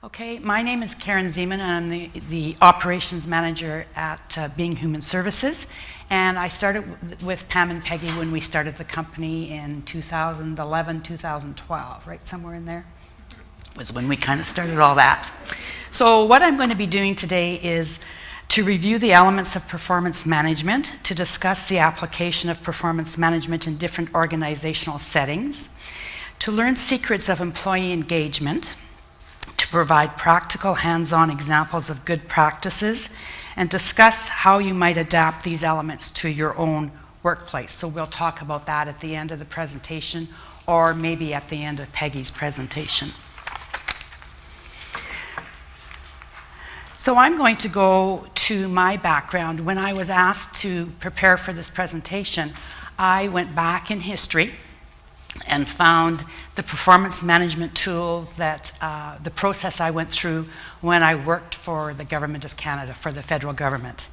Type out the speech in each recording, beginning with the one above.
Okay, my name is Karen Zeman, and I'm the operations manager at Being Human Services. And I started with Pam and Peggy when we started the company in 2011, 2012, right somewhere in there was when we kind of started all that. So what I'm going to be doing today is to review the elements of performance management, to discuss the application of performance management in different organizational settings, to learn secrets of employee engagement, to provide practical hands-on examples of good practices, and discuss how you might adapt these elements to your own workplace. So we'll talk about that at the end of the presentation, or maybe at the end of Peggy's presentation. So I'm going to go to my background. When I was asked to prepare for this presentation, I went back in history and found the performance management tools that the process I went through when I worked for the Government of Canada, for the federal government.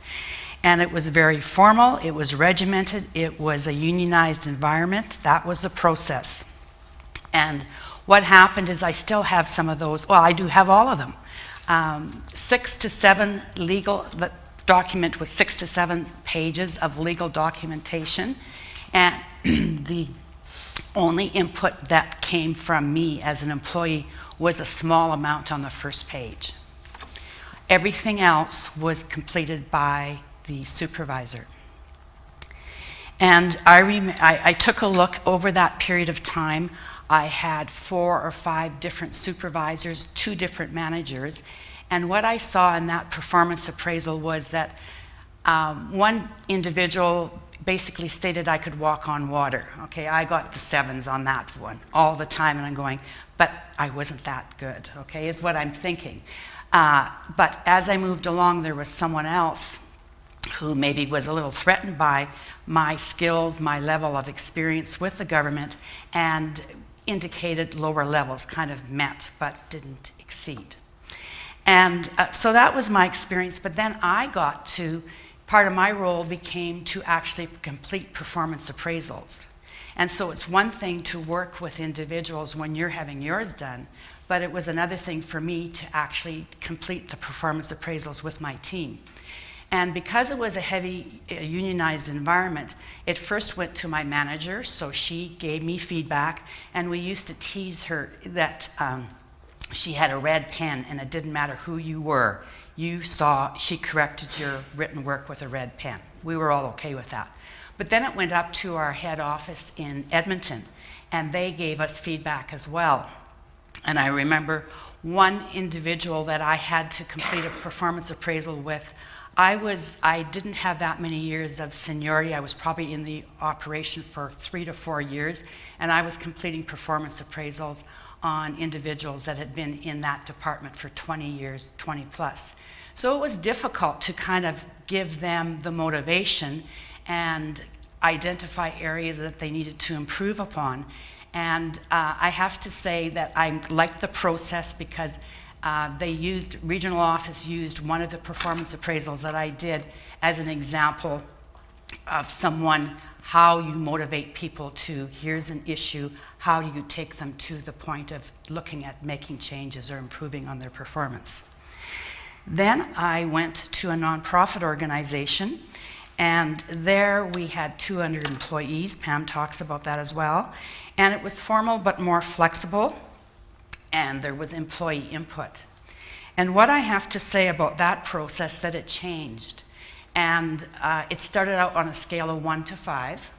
And it was very formal, it was regimented, it was a unionized environment. That was the process. And what happened is I still have some of those, well, I do have all of them. 6 to 7 legal, the document was 6 to 7 pages of legal documentation. And the only input that came from me as an employee was a small amount on the first page. Everything else was completed by the supervisor. And I took a look over that period of time. I had 4 or 5 different supervisors, 2 different managers, and what I saw in that performance appraisal was that one individual basically stated I could walk on water. Okay, I got the 7s on that one all the time, and I'm going, but I wasn't that good, okay, is what I'm thinking. But as I moved along, there was someone else who maybe was a little threatened by my skills, my level of experience with the government, and indicated lower levels, kind of met, but didn't exceed. And so that was my experience, but then I got to, part of my role became to actually complete performance appraisals. And so it's one thing to work with individuals when you're having yours done, but it was another thing for me to actually complete the performance appraisals with my team. And because it was a heavy unionized environment, it first went to my manager, so she gave me feedback, and we used to tease her that she had a red pen, and it didn't matter who you were. You saw she corrected your written work with a red pen. We were all okay with that. But then it went up to our head office in Edmonton, and they gave us feedback as well. And I remember one individual that I had to complete a performance appraisal with. I didn't have that many years of seniority. I was probably in the operation for 3 to 4 years, and I was completing performance appraisals on individuals that had been in that department for 20 years, 20 plus. So it was difficult to kind of give them the motivation and identify areas that they needed to improve upon. And I have to say that I liked the process because regional office used one of the performance appraisals that I did as an example of how you motivate people to, here's an issue, how do you take them to the point of looking at making changes or improving on their performance. Then I went to a nonprofit organization, and there we had 200 employees. Pam talks about that as well. And it was formal but more flexible, and there was employee input. And what I have to say about that process, that it changed. And it started out on a scale of 1 to 5,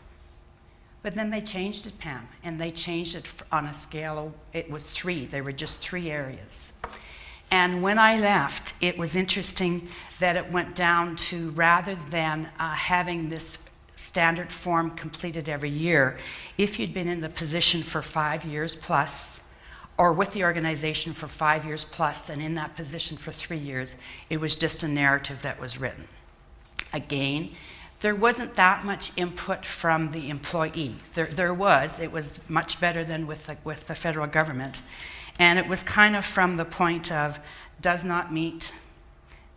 but then they changed it, Pam, and they changed it on a scale of, it was 3. There were just 3 areas. And when I left, it was interesting that it went down to, rather than having this standard form completed every year, if you'd been in the position for 5 years plus, or with the organization for 5 years plus, and in that position for 3 years, it was just a narrative that was written. Again, there wasn't that much input from the employee. It was much better than with the federal government. And it was kind of from the point of does not meet,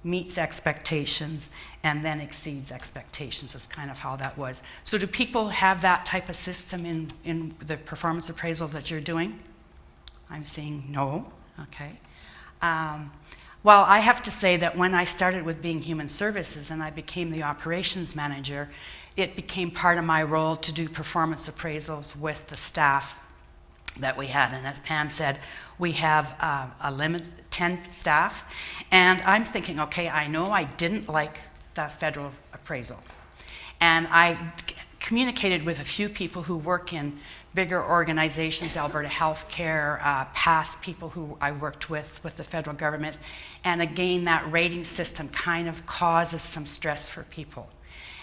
meets expectations, and then exceeds expectations is kind of how that was. So do people have that type of system in the performance appraisals that you're doing? I'm saying no, okay. Well, I have to say that when I started with being human services and I became the operations manager, it became part of my role to do performance appraisals with the staff that we had. And as Pam said, we have a limit, 10 staff. And I'm thinking, okay, I know I didn't like the federal appraisal. And I communicated with a few people who work in bigger organizations, Alberta Healthcare, past people who I worked with the federal government. And again, that rating system kind of causes some stress for people.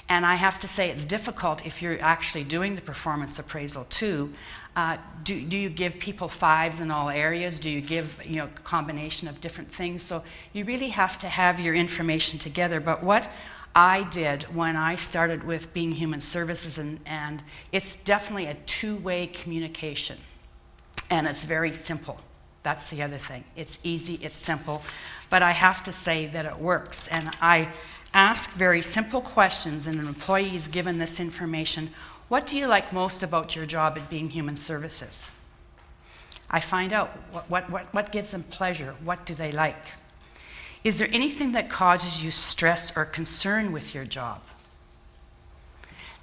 And I have to say it's difficult if you're actually doing the performance appraisal too. Do you give people 5s in all areas? Do you give a combination of different things? So you really have to have your information together. But what I did when I started with being human services, and it's definitely a two-way communication, and it's very simple. That's the other thing. It's easy, it's simple, but I have to say that it works. And I ask very simple questions, and an employee is given this information. What do you like most about your job at being human services? I find out what gives them pleasure. What do they like? Is there anything that causes you stress or concern with your job?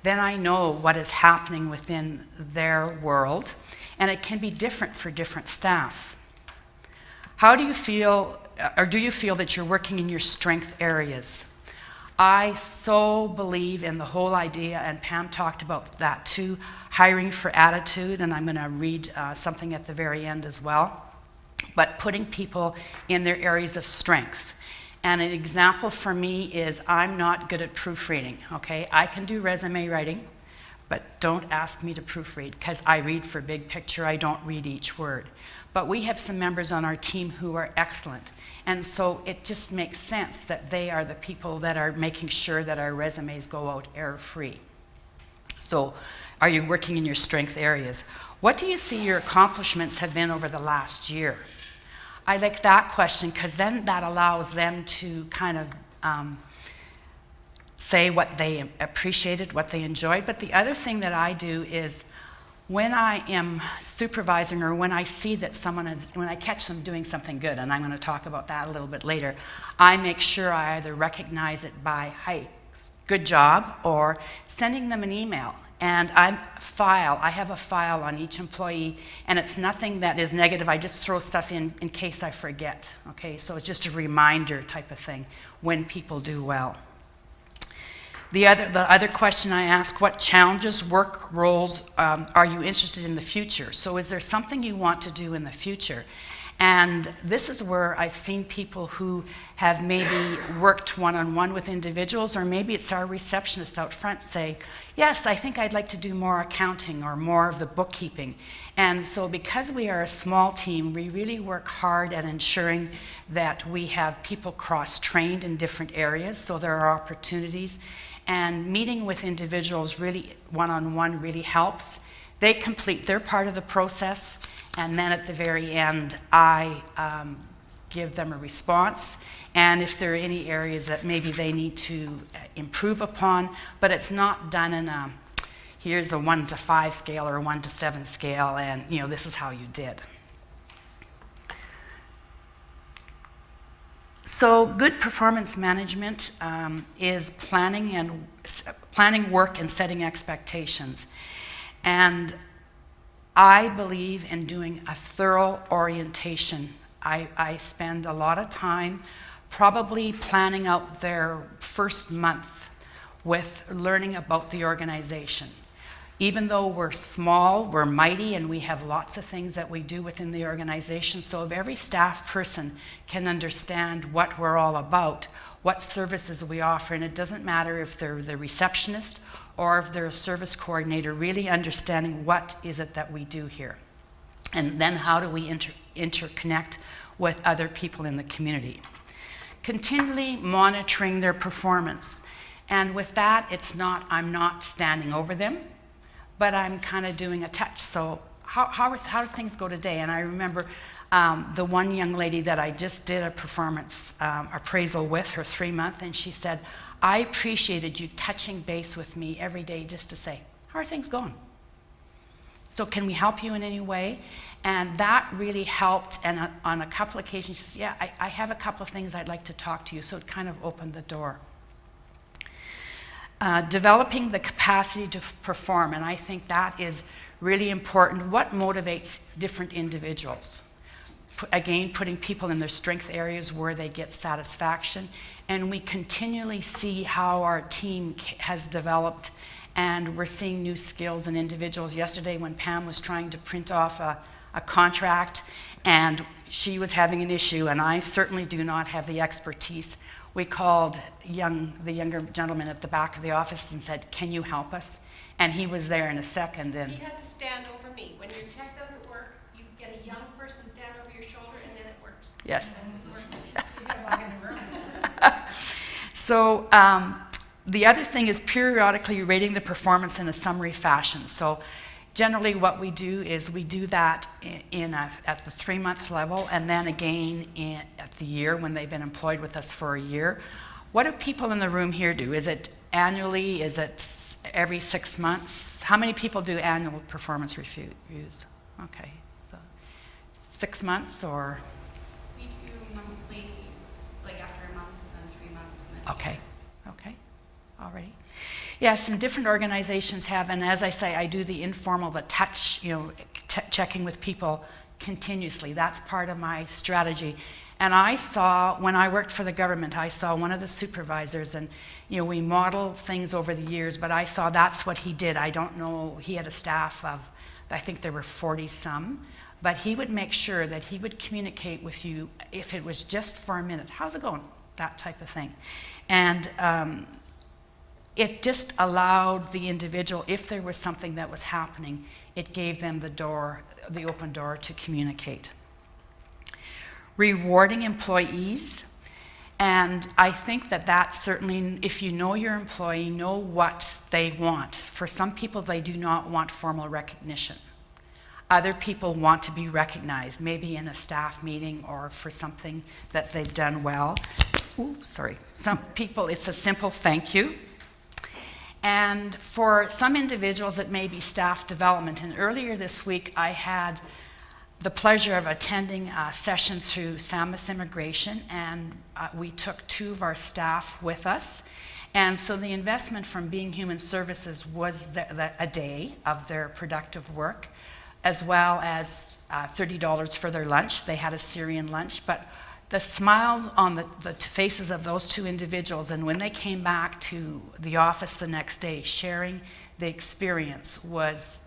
Then I know what is happening within their world, and it can be different for different staff. How do you feel, or do you feel that you're working in your strength areas? I so believe in the whole idea, and Pam talked about that too, hiring for attitude, and I'm going to read something at the very end as well. But putting people in their areas of strength. And an example for me is I'm not good at proofreading, okay? I can do resume writing, but don't ask me to proofread because I read for big picture, I don't read each word. But we have some members on our team who are excellent. And so it just makes sense that they are the people that are making sure that our resumes go out error-free. So are you working in your strength areas? What do you see your accomplishments have been over the last year? I like that question because then that allows them to kind of say what they appreciated, what they enjoyed. But the other thing that I do is when I am supervising or when I see that someone is, when I catch them doing something good, and I'm going to talk about that a little bit later, I make sure I either recognize it by, hey, good job, or sending them an email. And I have a file on each employee, and it's nothing that is negative. I just throw stuff in case I forget. Okay, so it's just a reminder type of thing when people do well. The other question I ask, what challenges, work roles are you interested in the future? So is there something you want to do in the future? And this is where I've seen people who have maybe worked one-on-one with individuals, or maybe it's our receptionist out front say, yes, I think I'd like to do more accounting or more of the bookkeeping. And so because we are a small team, we really work hard at ensuring that we have people cross-trained in different areas, so there are opportunities. And meeting with individuals really one-on-one really helps. They complete their part of the process, and then at the very end, I give them a response. And if there are any areas that maybe they need to improve upon, but it's not done in a, here's a 1 to 5 scale or a 1 to 7 scale, and this is how you did. So good performance management is planning work and setting expectations. And I believe in doing a thorough orientation. I spend a lot of time probably planning out their first month with learning about the organization. Even though we're small, we're mighty, and we have lots of things that we do within the organization, so if every staff person can understand what we're all about, what services we offer, and it doesn't matter if they're the receptionist or if they're a service coordinator, really understanding what is it that we do here. And then how do we interconnect with other people in the community. Continually monitoring their performance. And with that, I'm not standing over them, but I'm kind of doing a touch. So how did things go today? And I remember the one young lady that I just did a performance appraisal with, her 3-month, and she said, I appreciated you touching base with me every day just to say, how are things going? So can we help you in any way? And that really helped, and on a couple occasions, she says, yeah, I have a couple of things I'd like to talk to you. So it kind of opened the door. Developing the capacity to perform, and I think that is really important. What motivates different individuals? Again, putting people in their strength areas where they get satisfaction, and we continually see how our team has developed, and we're seeing new skills in individuals. Yesterday when Pam was trying to print off a contract and she was having an issue, and I certainly do not have the expertise, we called the younger gentleman at the back of the office and said, can you help us? And he was there in a second. And he had to stand over me. When your tech doesn't work, you get a young person to stand over your shoulder, and then it works. Yes. He's gonna walk in the room. So the other thing is periodically rating the performance in a summary fashion. So generally what we do is we do that at the 3-month level, and then again at the year when they've been employed with us for a year. What do people in the room here do? Is it annually? Is it every 6 months? How many people do annual performance reviews? Okay, so 6 months or? We do monthly, like after a month and then 3 months. And then Okay, alrighty. Yes, and different organizations have, and as I say, I do the informal, the touch, checking with people continuously. That's part of my strategy. And I saw, when I worked for the government, I saw one of the supervisors, and we model things over the years, but I saw that's what he did. I don't know, he had a staff of, I think there were 40 some, but he would make sure that he would communicate with you if it was just for a minute. How's it going? That type of thing. And it just allowed the individual, if there was something that was happening, it gave them the open door to communicate. Rewarding employees, and I think that certainly, if you know your employee, know what they want. For some people, they do not want formal recognition. Other people want to be recognized, maybe in a staff meeting or for something that they've done well. Ooh, sorry. Some people, it's a simple thank you. And for some individuals, it may be staff development. And earlier this week, I had the pleasure of attending a session through Samus Immigration, and we took 2 of our staff with us. And so the investment from Being Human Services was a day of their productive work, as well as $30 for their lunch. They had a Syrian lunch, but the smiles on the faces of those 2 individuals, and when they came back to the office the next day, sharing the experience was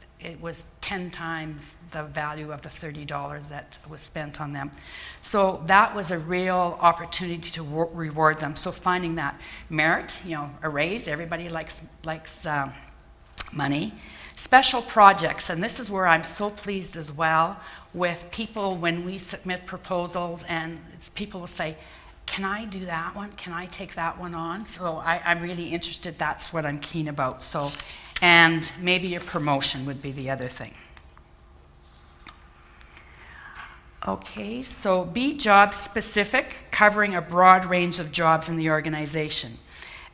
10 times the value of the $30 that was spent on them. So that was a real opportunity to reward them. So finding that merit, a raise, everybody likes money. Special projects, and this is where I'm so pleased as well with people when we submit proposals, and people will say, can I do that one? Can I take that one on? So I'm really interested. That's what I'm keen about. So, and maybe a promotion would be the other thing. Okay, so be job specific, covering a broad range of jobs in the organization.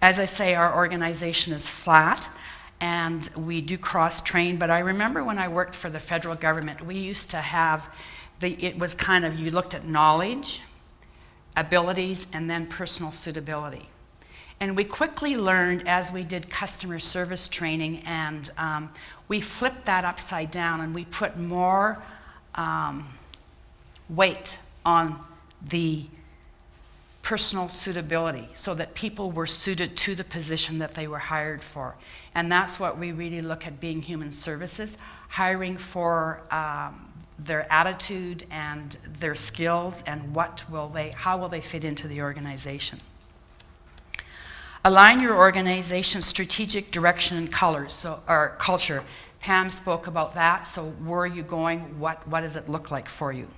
As I say, our organization is flat, and we do cross-train, but I remember when I worked for the federal government, we used to have, it was kind of, you looked at knowledge, abilities, and then personal suitability. And we quickly learned as we did customer service training, and we flipped that upside down, and we put more weight on the personal suitability, so that people were suited to the position that they were hired for. And that's what we really look at Being Human Services, hiring for their attitude and their skills, and how will they fit into the organization. Align your organization's strategic direction and or culture. Pam spoke about that, so where are you going? What does it look like for you?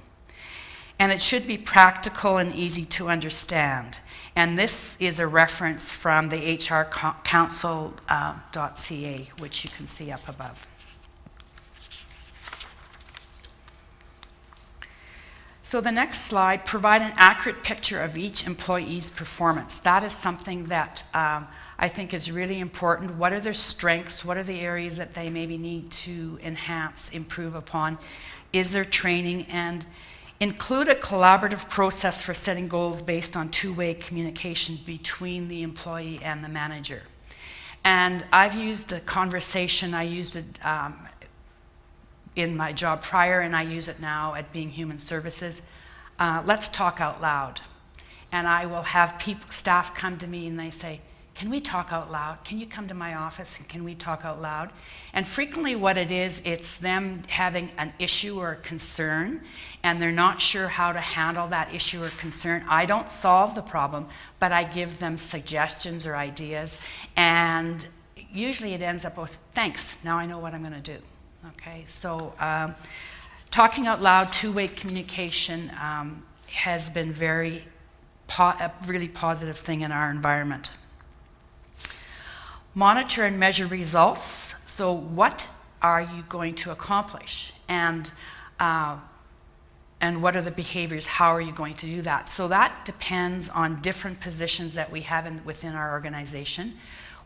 And it should be practical and easy to understand. And this is a reference from the hrcouncil.ca, which you can see up above. So the next slide, provide an accurate picture of each employee's performance. That is something that I think is really important. What are their strengths? What are the areas that they maybe need to enhance, improve upon? Is there training? And include a collaborative process for setting goals based on two-way communication between the employee and the manager. And I've used the conversation, I used it in my job prior, and I use it now at Being Human Services. Let's talk out loud. And I will have staff come to me and they say, can we talk out loud? Can you come to my office and can we talk out loud? And frequently what it is, it's them having an issue or a concern, and they're not sure how to handle that issue or concern. I don't solve the problem, but I give them suggestions or ideas, and usually it ends up with, thanks, now I know what I'm gonna do. Okay, so talking out loud, two-way communication has been a really positive thing in our environment. Monitor and measure results. So what are you going to accomplish? And what are the behaviors? How are you going to do that? So that depends on different positions that we have within our organization.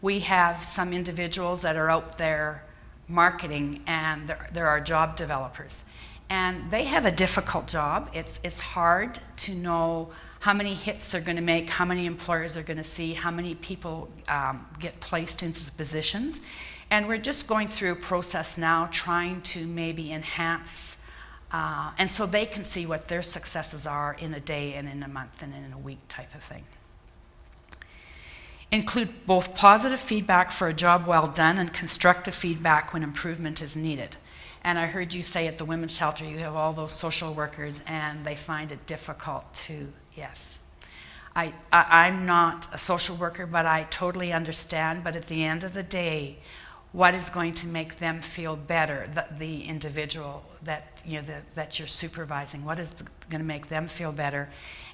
We have some individuals that are out there marketing, and there are job developers. And they have a difficult job. It's hard to know how many hits they're going to make, how many employers are going to see, how many people get placed into the positions. And we're just going through a process now trying to maybe enhance, and so they can see what their successes are in a day and in a month and in a week type of thing. Include both positive feedback for a job well done and constructive feedback when improvement is needed. And I heard you say at the women's shelter you have all those social workers and they find it difficult to, yes. I'm not a social worker, but I totally understand. But at the end of the day, what is going to make them feel better, the individual that you're supervising, what is going to make them feel better?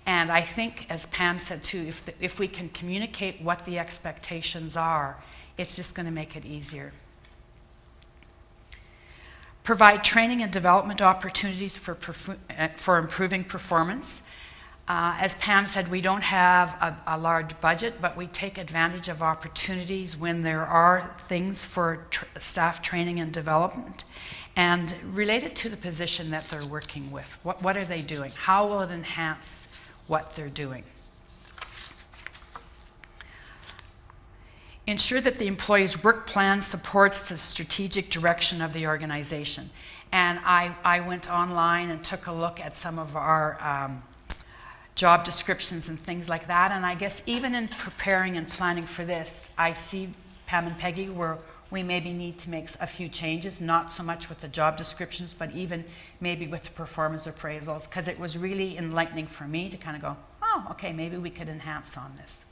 And I think, as Pam said too, if we can communicate what the expectations are, it's just going to make it easier. Provide training and development opportunities for improving performance. As Pam said, we don't have a large budget, but we take advantage of opportunities when there are things for staff training and development, and related to the position that they're working with. What are they doing? How will it enhance what they're doing? Ensure that the employee's work plan supports the strategic direction of the organization. And I went online and took a look at some of our job descriptions and things like that, and I guess even in preparing and planning for this, I see, Pam and Peggy, where we maybe need to make a few changes, not so much with the job descriptions, but even maybe with the performance appraisals, because it was really enlightening for me to kind of go, oh, okay, maybe we could enhance on this.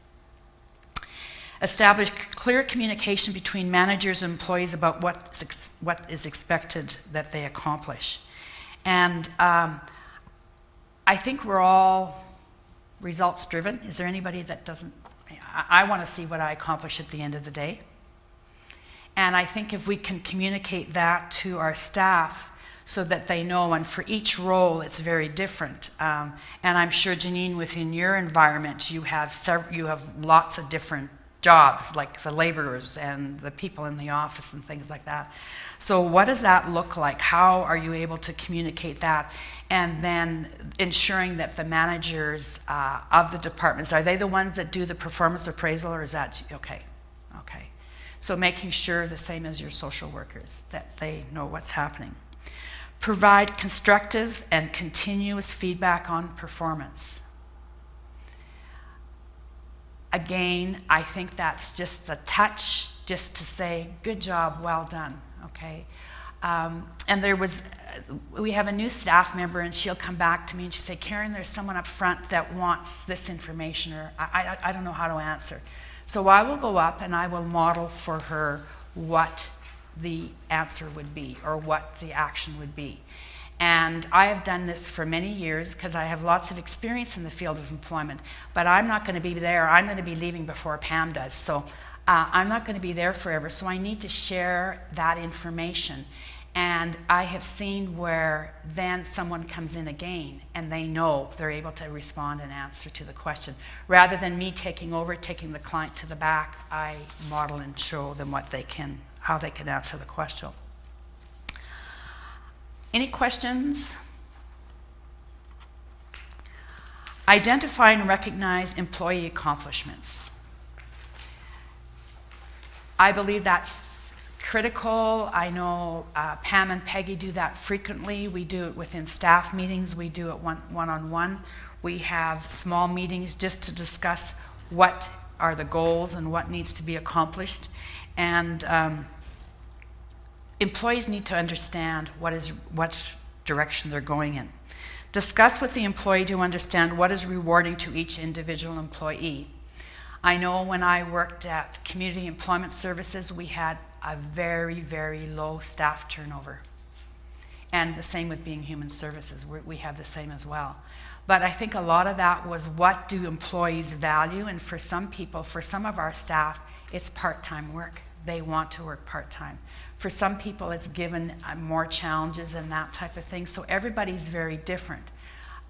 Establish clear communication between managers and employees about what is expected that they accomplish. And I think we're all results driven. Is there anybody that doesn't? I want to see what I accomplish at the end of the day. And I think if we can communicate that to our staff so that they know, and for each role it's very different. And I'm sure, Janine, within your environment you have lots of different jobs, like the laborers and the people in the office and things like that. So what does that look like? How are you able to communicate that? And then ensuring that the managers of the departments, are they the ones that do the performance appraisal, or is that, okay. So making sure, the same as your social workers, that they know what's happening. Provide constructive and continuous feedback on performance. Again, I think that's just the touch, just to say, good job, well done, okay? And we have a new staff member, and she'll come back to me and she'll say, Karen, there's someone up front that wants this information, or I don't know how to answer. So I will go up and I will model for her what the answer would be, or what the action would be. And I have done this for many years because I have lots of experience in the field of employment, but I'm not going to be there. I'm going to be leaving before Pam does. So I'm not going to be there forever. So I need to share that information. And I have seen where then someone comes in again and they know they're able to respond and answer to the question. Rather than me taking over, taking the client to the back, I model and show them how they can answer the question. Any questions? Identify and recognize employee accomplishments. I believe that's critical. I know Pam and Peggy do that frequently. We do it within staff meetings. We do it one-on-one. We have small meetings just to discuss what are the goals and what needs to be accomplished. And employees need to understand what direction they're going in. Discuss with the employee to understand what is rewarding to each individual employee. I know when I worked at Community Employment Services, we had a very, very low staff turnover. And the same with being Human Services, we have the same as well. But I think a lot of that was, what do employees value? And for some people, for some of our staff, it's part-time work. They want to work part-time. For some people, it's given more challenges and that type of thing. So everybody's very different.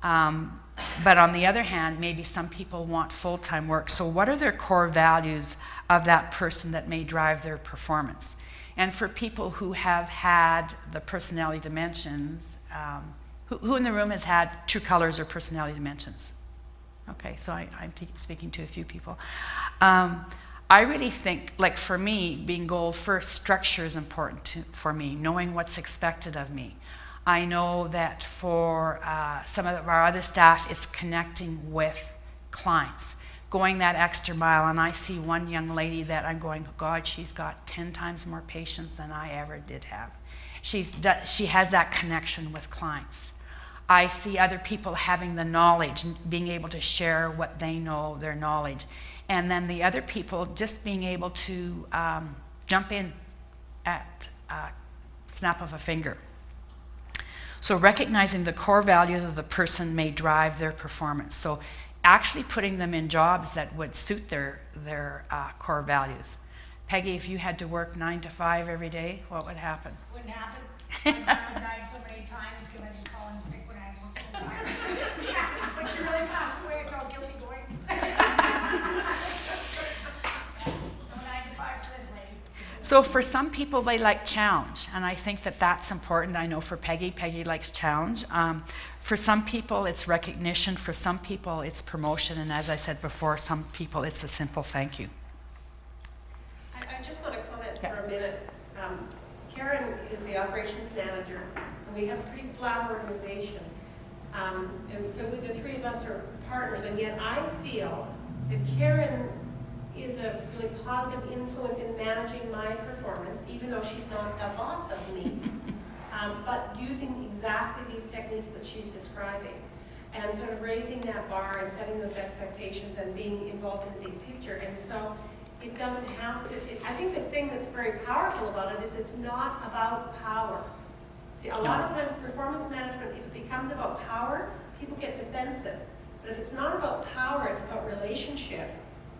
But on the other hand, maybe some people want full-time work. So what are their core values of that person that may drive their performance? And for people who have had the personality dimensions, who in the room has had true colors or personality dimensions? Okay, so I'm speaking to a few people. I really think, like for me, being gold first, structure is important for me, knowing what's expected of me. I know that for some of our other staff, it's connecting with clients, going that extra mile. And I see one young lady that I'm going, God, she's got 10 times more patience than I ever did have. She has that connection with clients. I see other people having the knowledge and being able to share what they know, their knowledge. And then the other people just being able to jump in at snap of a finger. So recognizing the core values of the person may drive their performance. So actually putting them in jobs that would suit their core values. Peggy, if you had to work 9 to 5 every day, what would happen? Wouldn't happen. My grandma died so many times because I just call in sick when I worked full time. Yeah, but she really passed away. I felt guilty going. So 9 to 5 for this lady. So for some people, they like challenge, and I think that that's important. I know for Peggy likes challenge. For some people, it's recognition. For some people, it's promotion. And as I said before, some people, it's a simple thank you. I just want to comment for a minute. Karen is the operations manager, and we have a pretty flat organization. And so the three of us are partners, and yet I feel that Karen is a really positive influence in managing my performance, even though she's not the boss of me, but using exactly these techniques that she's describing, and sort of raising that bar and setting those expectations and being involved in the big picture. And so it doesn't have to, I think the thing that's very powerful about it is it's not about power. See, a lot of times performance management, if it becomes about power, people get defensive. But if it's not about power, it's about relationship,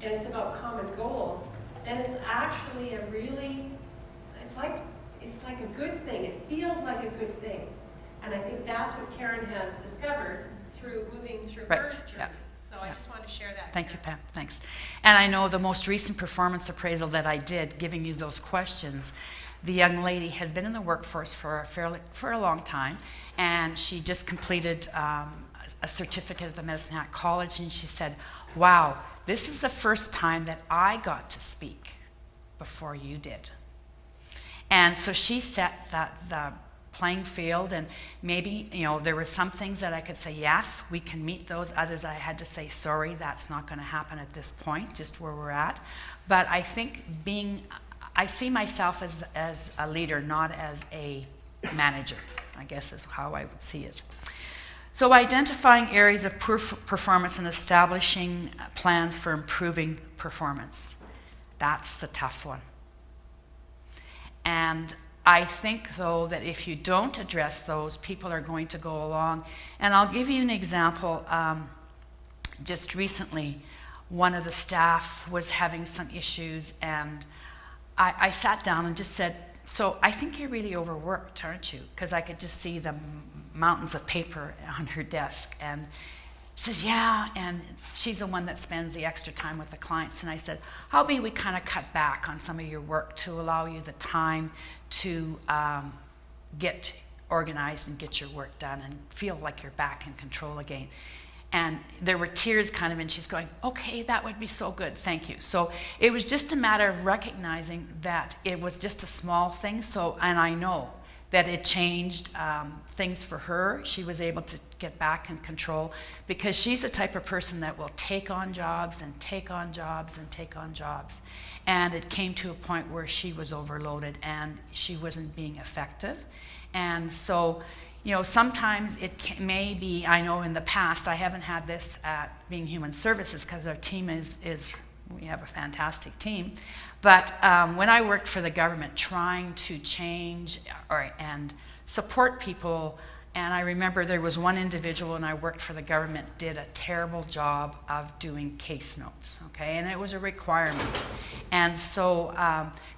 and it's about common goals, then it's actually a really, it's like a good thing. It feels like a good thing. And I think that's what Karen has discovered through moving through her journey. Yeah. So I just wanted to share that. Thank you, Pam. Thanks. And I know the most recent performance appraisal that I did, giving you those questions, the young lady has been in the workforce for a long time, and she just completed a certificate at the Medicine Hat College, and she said, wow, this is the first time that I got to speak before you did. And so she set the playing field, and maybe, there were some things that I could say, yes, we can meet those. Others I had to say, sorry, that's not going to happen at this point, just where we're at. But I think I see myself as a leader, not as a manager, I guess is how I would see it. So identifying areas of poor performance and establishing plans for improving performance. That's the tough one. And I think, though, that if you don't address those, people are going to go along. And I'll give you an example. Just recently, one of the staff was having some issues, and I sat down and just said, so I think you're really overworked, aren't you? Because I could just see the mountains of paper on her desk. And she says, yeah, and she's the one that spends the extra time with the clients. And I said, how about we kind of cut back on some of your work to allow you the time to get organized and get your work done and feel like you're back in control again. And there were tears kind of, and she's going, okay, that would be so good, thank you. So it was just a matter of recognizing that it was just a small thing. So, and I know that it changed things for her. She was able to get back in control because she's the type of person that will take on jobs and take on jobs and take on jobs. And it came to a point where she was overloaded and she wasn't being effective. And so, you know, sometimes it may be, I know in the past, I haven't had this at Being Human Services because our team is we have a fantastic team. But when I worked for the government trying to change and support people, and I remember there was one individual when I worked for the government did a terrible job of doing case notes, okay? And it was a requirement. And so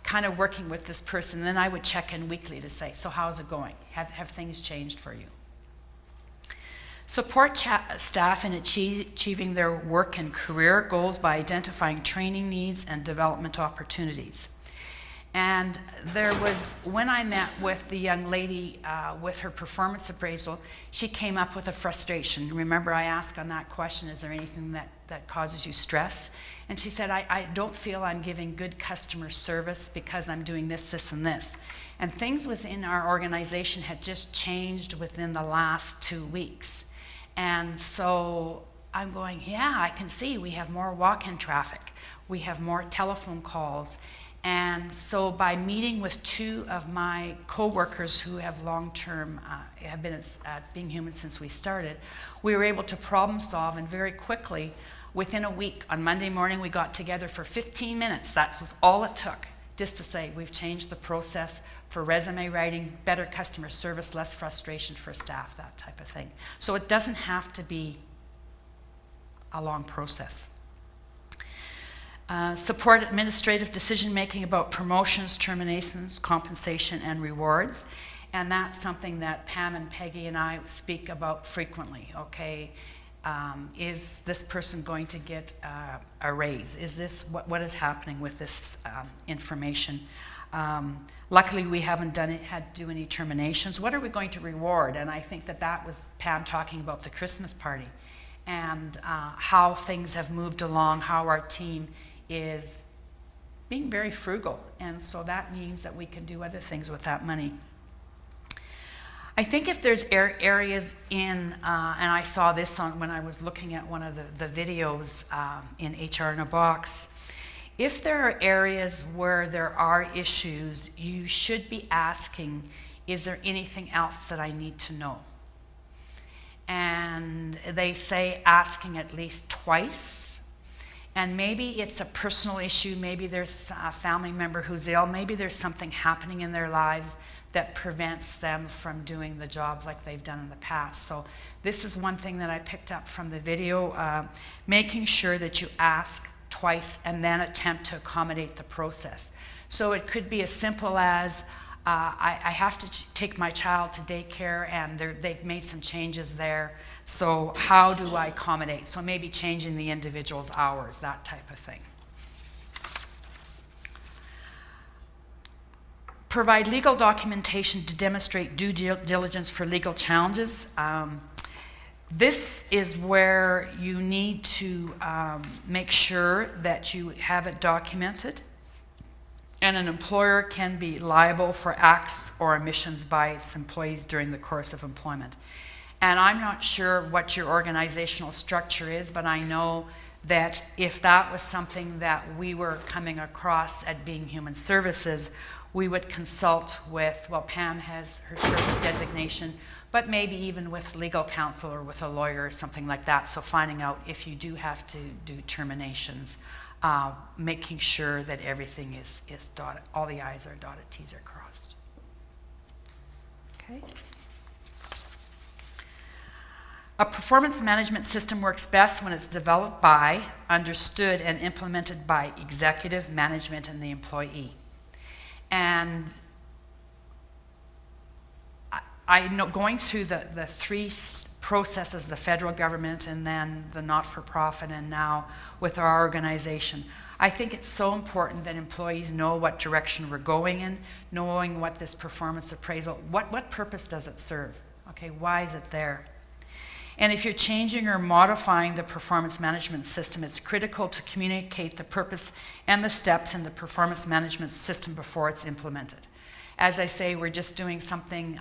kind of working with this person, then I would check in weekly to say, so how's it going? Have things changed for you? Support staff in achieving their work and career goals by identifying training needs and development opportunities. And there was, when I met with the young lady with her performance appraisal, she came up with a frustration. Remember I asked on that question, is there anything that causes you stress? And she said, I don't feel I'm giving good customer service because I'm doing this, this, and this. And things within our organization had just changed within the last 2 weeks. And so I'm going, yeah, I can see we have more walk-in traffic. We have more telephone calls. And so by meeting with 2 of my coworkers who have long-term, have been at Being Human since we started, we were able to problem solve, and very quickly, within a week, on Monday morning, we got together for 15 minutes. That was all it took, just to say, we've changed the process for resume writing, better customer service, less frustration for staff, that type of thing. So it doesn't have to be a long process. Support administrative decision-making about promotions, terminations, compensation, and rewards. And that's something that Pam and Peggy and I speak about frequently, okay? Is this person going to get a raise? Is this, what is happening with this information? Luckily, we haven't had to do any terminations. What are we going to reward? And I think that was Pam talking about the Christmas party and how things have moved along, how our team is being very frugal, and so that means that we can do other things with that money. I think if there's areas in, and I saw this when I was looking at one of the videos in HR in a Box, if there are areas where there are issues, you should be asking, is there anything else that I need to know? And they say asking at least twice. And maybe it's a personal issue, maybe there's a family member who's ill, maybe there's something happening in their lives that prevents them from doing the job like they've done in the past. So this is one thing that I picked up from the video, making sure that you ask twice and then attempt to accommodate the process. So it could be as simple as, I have to take my child to daycare and they've made some changes there. So how do I accommodate? So maybe changing the individual's hours, that type of thing. Provide legal documentation to demonstrate due diligence for legal challenges. This is where you need to make sure that you have it documented. And an employer can be liable for acts or omissions by its employees during the course of employment. And I'm not sure what your organizational structure is, but I know that if that was something that we were coming across at Being Human Services, we would consult with, well, Pam has her designation, but maybe even with legal counsel or with a lawyer or something like that. So finding out if you do have to do terminations, making sure that everything is dotted, all the I's are dotted, T's are crossed. Okay. A performance management system works best when it's developed by, understood, and implemented by executive management and the employee. And I know going through the three processes, the federal government and then the not-for-profit and now with our organization, I think it's so important that employees know what direction we're going in, knowing what this performance appraisal, what purpose does it serve? Okay, why is it there? And if you're changing or modifying the performance management system, it's critical to communicate the purpose and the steps in the performance management system before it's implemented. As I say, we're just doing something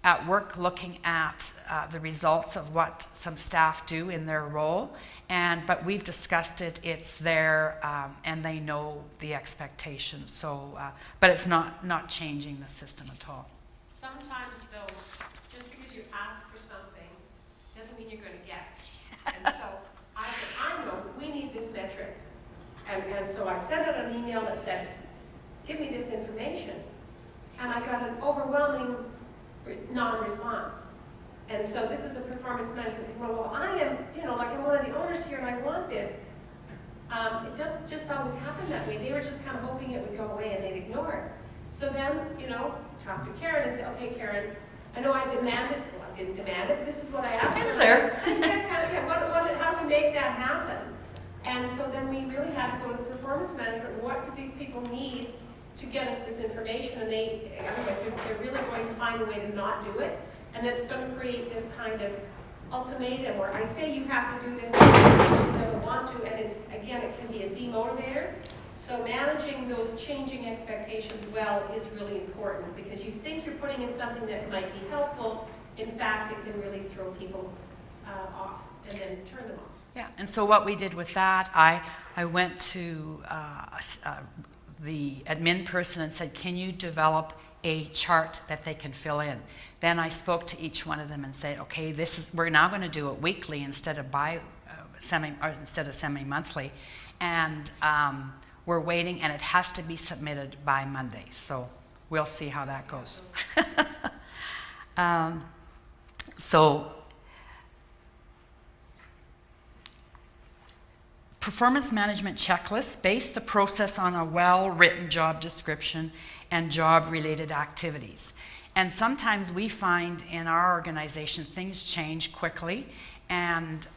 at work, looking at the results of what some staff do in their role, but we've discussed it, it's there, and they know the expectations. So, but it's not changing the system at all. Sometimes though, just because you ask for something doesn't mean you're going to get it. And so I said, I know we need this metric. And so I sent out an email that said, give me this information. And I got an overwhelming non-response. And so this is a performance management thing. Well, I am, like I'm one of the owners here and I want this. It doesn't just always happen that way. They were just kind of hoping it would go away and they'd ignore it. So then, talk to Karen and say, okay, Karen, I know I demanded, well, I didn't demand it, but this is what I asked for. Sir. How do we make that happen? And so then we really had to go to performance management. What do these people need to get us this information? And they're really going to find a way to not do it. And that's going to create this kind of ultimatum where I say you have to do this, and you don't want to, and it can be a demotivator. So managing those changing expectations well is really important, because you think you're putting in something that might be helpful. In fact, it can really throw people off and then turn them off. Yeah, and so what we did with that, I went to the admin person and said, can you develop a chart that they can fill in? Then I spoke to each one of them and said, okay, we're now going to do it weekly instead of semi-monthly, and we're waiting, and it has to be submitted by Monday. So we'll see how that goes. So performance management checklists base the process on a well-written job description and job-related activities. And sometimes we find in our organization things change quickly, and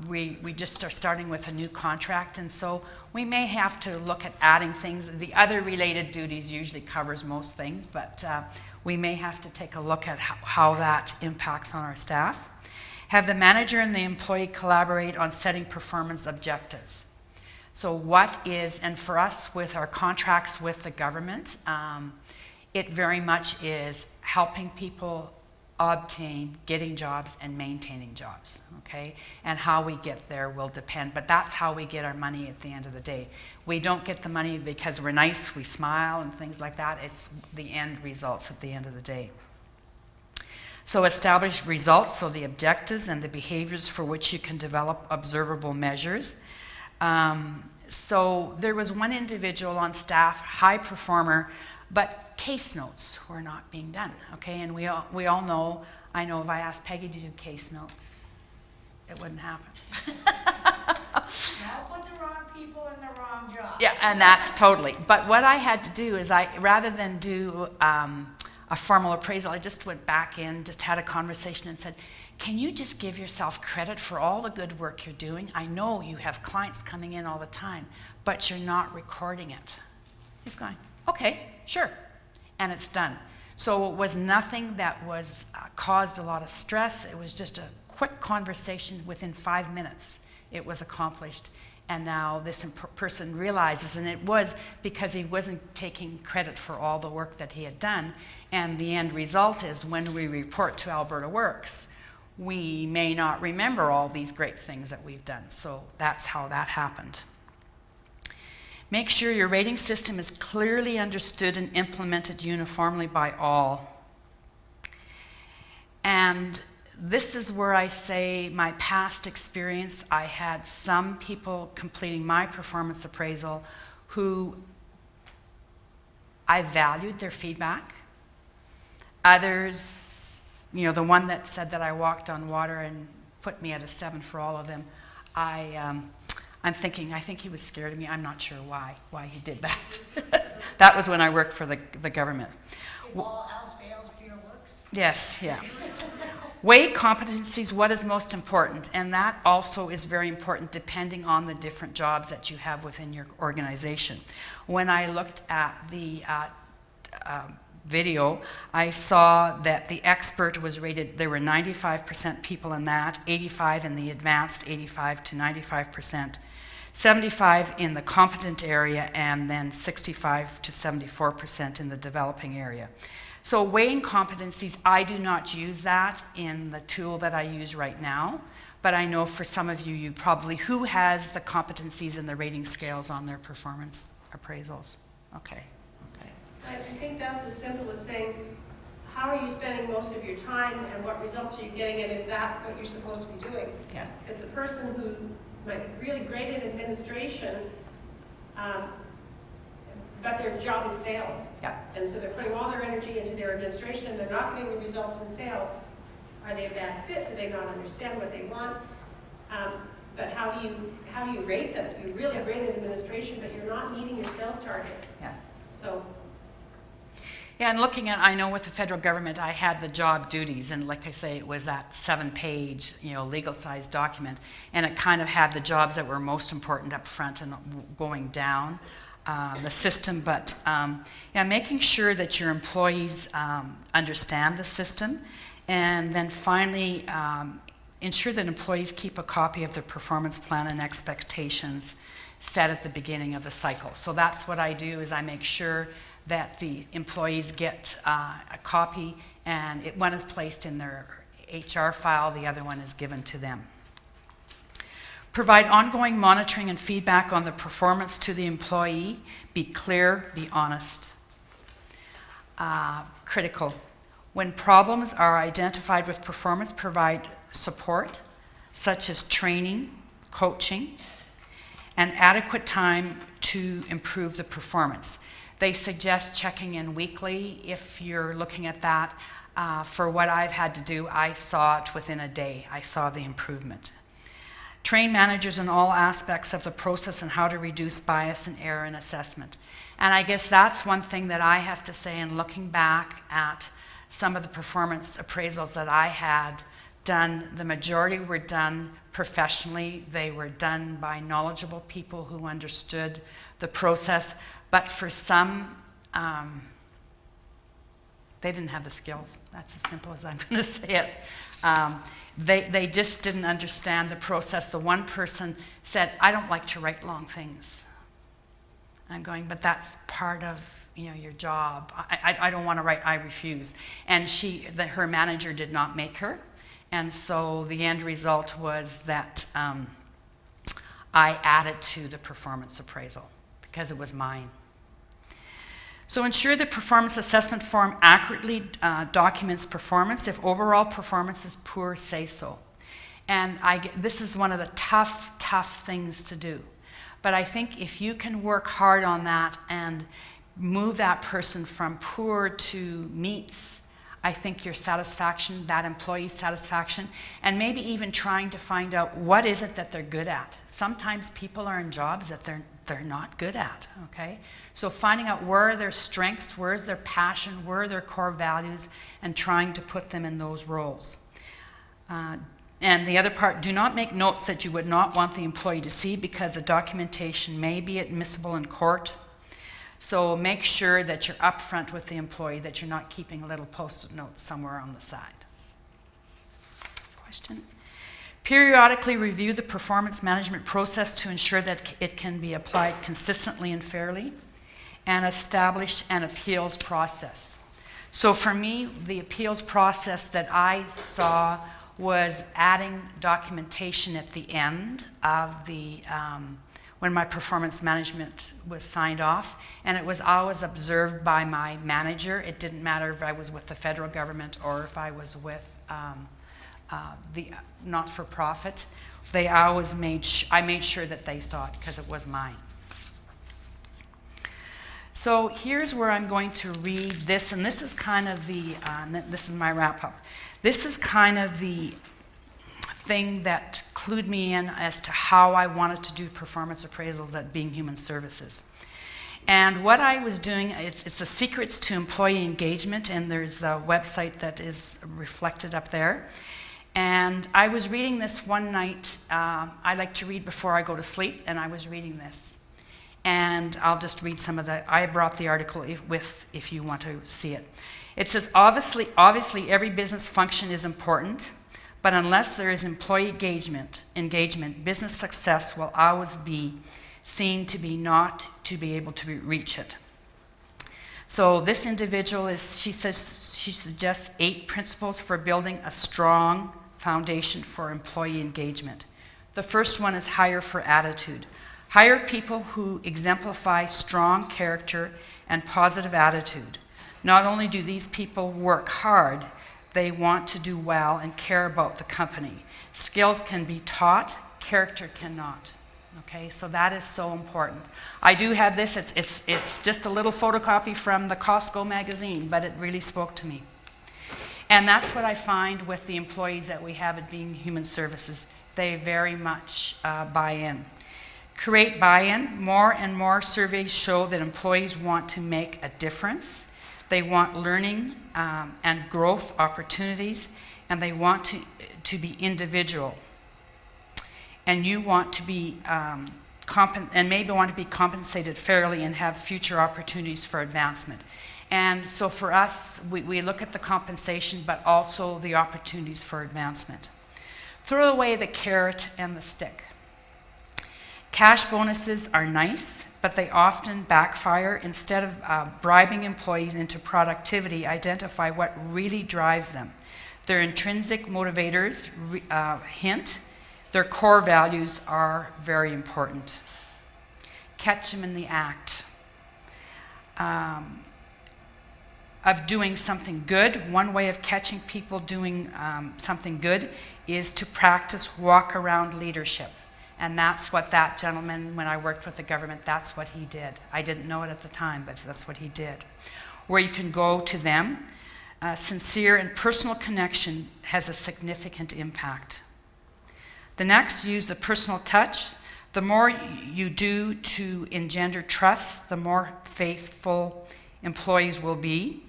we just are starting with a new contract, and so we may have to look at adding things. The other related duties usually covers most things, but we may have to take a look at how that impacts on our staff. Have the manager and the employee collaborate on setting performance objectives. So what is, and for us with our contracts with the government, it very much is helping people obtain, getting jobs and maintaining jobs, okay? And how we get there will depend, but that's how we get our money at the end of the day. We don't get the money because we're nice, we smile and things like that. It's the end results at the end of the day. So establish results, so the objectives and the behaviors for which you can develop observable measures. So there was one individual on staff, high performer, but case notes were not being done, okay? And we all know, I know if I asked Peggy to do case notes, it wouldn't happen. Don't put the wrong people in the wrong jobs. Yeah, and that's totally. But what I had to do is rather than do a formal appraisal, I just went back in, just had a conversation and said, can you just give yourself credit for all the good work you're doing? I know you have clients coming in all the time, but you're not recording it. He's going, okay, sure. And it's done. So it was nothing that was caused a lot of stress. It was just a quick conversation. Within 5 minutes, it was accomplished. And now this person realizes, and it was because he wasn't taking credit for all the work that he had done. And the end result is when we report to Alberta Works, we may not remember all these great things that we've done. So that's how that happened. Make sure your rating system is clearly understood and implemented uniformly by all. And this is where I say my past experience, I had some people completing my performance appraisal who I valued their feedback. Others, the one that said that I walked on water and put me at a 7 for all of them, I'm thinking, I think he was scared of me. I'm not sure why he did that. That was when I worked for the government. If all else fails, fear works. Yes, yeah. Weigh competencies, what is most important, and that also is very important depending on the different jobs that you have within your organization. When I looked at the video, I saw that the expert was rated, there were 95% people in that, 85 in the advanced, 85 to 95%, 75 in the competent area, and then 65 to 74% in the developing area. So weighing competencies, I do not use that in the tool that I use right now, but I know for some of you, you probably, who has the competencies and the rating scales on their performance appraisals? Okay. I think that's as simple as saying, how are you spending most of your time and what results are you getting, and is that what you're supposed to be doing? Yeah. Because the person who might be really great at administration, but their job is sales. Yeah. And so they're putting all their energy into their administration and they're not getting the results in sales. Are they a bad fit? Do they not understand what they want? But how do you rate them? You're really great at administration, but you're not meeting your sales targets. Yeah. So. Yeah, and looking at, I know with the federal government, I had the job duties, and like I say, it was that 7-page, legal-sized document, and it kind of had the jobs that were most important up front and going down the system. But yeah, making sure that your employees understand the system, and then finally ensure that employees keep a copy of their performance plan and expectations set at the beginning of the cycle. So that's what I do, is I make sure that the employees get a copy, and one is placed in their HR file, the other one is given to them. Provide ongoing monitoring and feedback on the performance to the employee. Be clear, be honest. Critical. When problems are identified with performance, provide support, such as training, coaching, and adequate time to improve the performance. They suggest checking in weekly if you're looking at that. For what I've had to do, I saw it within a day. I saw the improvement. Train managers in all aspects of the process and how to reduce bias and error in assessment. And I guess that's one thing that I have to say in looking back at some of the performance appraisals that I had done. The majority were done professionally. They were done by knowledgeable people who understood the process. But for some, they didn't have the skills. That's as simple as I'm going to say it. They just didn't understand the process. The one person said, I don't like to write long things. I'm going, but that's part of your job. I don't want to write, I refuse. And her manager did not make her. And so the end result was that I added to the performance appraisal because it was mine. So ensure the performance assessment form accurately documents performance. If overall performance is poor, say so. And this is one of the tough things to do. But I think if you can work hard on that and move that person from poor to meets, I think your satisfaction, that employee's satisfaction, and maybe even trying to find out what is it that they're good at. Sometimes people are in jobs that they're not good at, okay? So finding out where are their strengths, where is their passion, where are their core values, and trying to put them in those roles. And the other part, do not make notes that you would not want the employee to see because the documentation may be admissible in court. So make sure that you're upfront with the employee, that you're not keeping little post-it notes somewhere on the side. Question? Periodically review the performance management process to ensure that it can be applied consistently and fairly, and establish an appeals process. So for me, the appeals process that I saw was adding documentation at the end of the when my performance management was signed off, and it was always observed by my manager. It didn't matter if I was with the federal government or if I was with the not-for-profit. They always I made sure that they saw it because it was mine. So here's where I'm going to read this, and this is kind of the, this is my wrap-up. This is kind of the thing that clued me in as to how I wanted to do performance appraisals at Being Human Services. And what I was doing, it's the secrets to employee engagement, and there's the website that is reflected up there. And I was reading this one night. I like to read before I go to sleep, and I was reading this. And I'll just read some of I brought the article if you want to see it. It says, obviously every business function is important, but unless there is employee engagement, business success will always be seen to be not to be able to reach it. So this individual she suggests 8 principles for building a strong foundation for employee engagement. The first one is hire for attitude. Hire people who exemplify strong character and positive attitude. Not only do these people work hard, they want to do well and care about the company. Skills can be taught, character cannot. Okay, so that is so important. I do have this. It's just a little photocopy from the Costco magazine, but it really spoke to me. And that's what I find with the employees that we have at Being Human Services. They very much buy in. Create buy-in. More and more surveys show that employees want to make a difference. They want learning and growth opportunities, and they want to be individual. And you want to be maybe want to be compensated fairly and have future opportunities for advancement. And so for us, we look at the compensation, but also the opportunities for advancement. Throw away the carrot and the stick. Cash bonuses are nice, but they often backfire. Instead of bribing employees into productivity, identify what really drives them. Their intrinsic motivators, their core values are very important. Catch them in the act of doing something good. One way of catching people doing something good is to practice walk-around leadership. And that's what that gentleman, when I worked with the government, that's what he did. I didn't know it at the time, but that's what he did. Where you can go to them. Sincere and personal connection has a significant impact. The next, use the personal touch. The more you do to engender trust, the more faithful employees will be.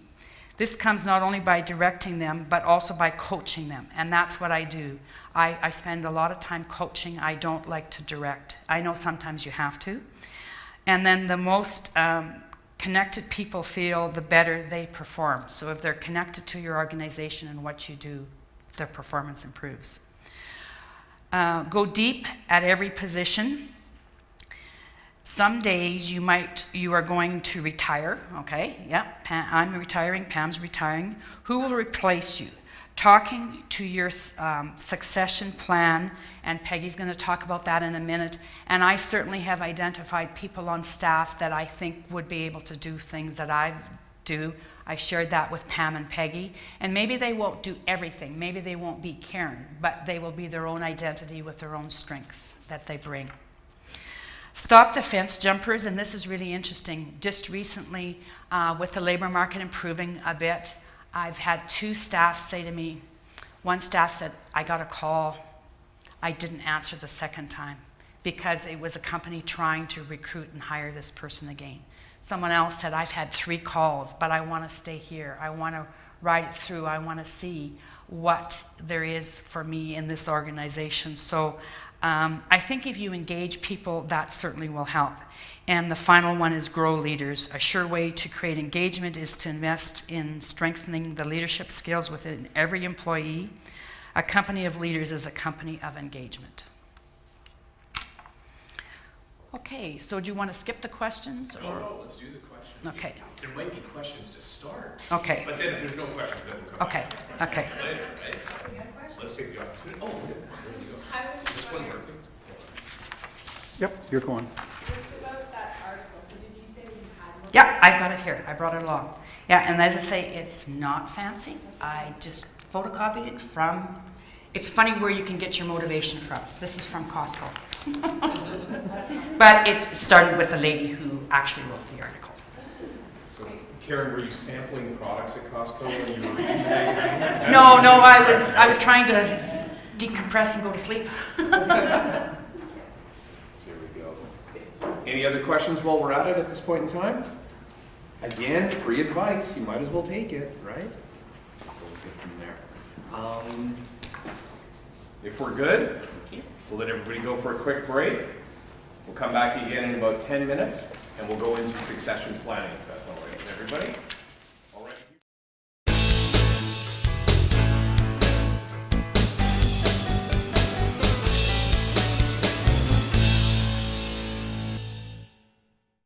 This comes not only by directing them, but also by coaching them. And that's what I do. I spend a lot of time coaching. I don't like to direct. I know sometimes you have to. And then the most connected people feel, the better they perform. So if they're connected to your organization and what you do, their performance improves. Go deep at every position. Some days you are going to retire. Okay, yeah, I'm retiring, Pam's retiring. Who will replace you? Talking to your succession plan, and Peggy's going to talk about that in a minute. And I certainly have identified people on staff that I think would be able to do things that I do. I've shared that with Pam and Peggy. And maybe they won't do everything. Maybe they won't be Karen, but they will be their own identity with their own strengths that they bring. Stop the fence jumpers, and this is really interesting. Just recently, with the labor market improving a bit, I've had 2 staff say to me, one staff said, I got a call. I didn't answer the second time because it was a company trying to recruit and hire this person again. Someone else said, I've had 3 calls, but I want to stay here. I want to ride it through. I want to see what there is for me in this organization. So I think if you engage people, that certainly will help. And the final one is grow leaders. A sure way to create engagement is to invest in strengthening the leadership skills within every employee. A company of leaders is a company of engagement. Okay, so do you want to skip the questions? Or? No, let's do the questions. Okay. There might be questions to start. Okay. But then if there's no questions, then we'll come Okay, back okay. later, right? Let's take the opportunity. Oh, good. There you go. This one working? Yep, you're going. Just about that article, so did you say that you had one? Yeah, I've got it here. I brought it along. Yeah, and as I say, it's not fancy. I just photocopied it from, it's funny where you can get your motivation from. This is from Costco. But it started with a lady who actually wrote the article. So, Karen, were you sampling products at Costco when you were reading the magazine? No, I was trying to decompress and go to sleep. There we go. Any other questions while we're at it at this point in time? Again, free advice, you might as well take it, right? We'll get from there. If we're good, we'll let everybody go for a quick break. We'll come back again in about 10 minutes, and we'll go into succession planning, if that's all right with everybody.